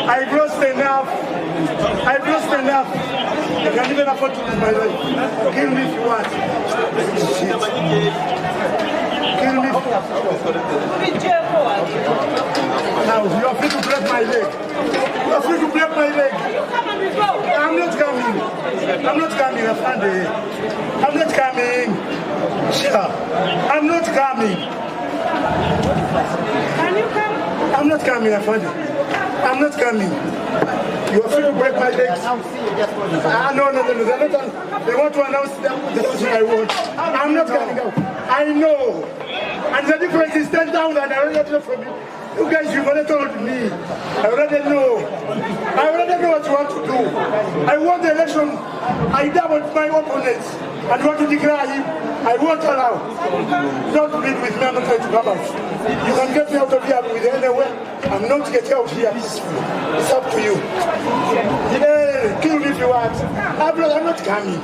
I've lost enough. I've lost enough. I can't even afford to lose my life. Kill me if you want. Shit. Kill me. Now, you are free to break my leg. You are free to break my leg. I'm not coming. I'm not coming, Afande. I'm not coming. Sure. I'm not coming. Can you come? I'm not coming, Afande. I'm not coming. You are free to break my legs. No. They want to announce the thing I want. I'm not coming out. I know. And the difference is 10 down and I already know from you. You guys, you've already told me. I already know. I already know what you want to do. I won the election. I doubled my opponents. And you want to declare him. I won't allow. Don't plead with me. I'm not going to come out. You can get me out of here with anywhere. I'm not getting out here peacefully. It's up to you. Yeah, kill me if you want. I'm not coming.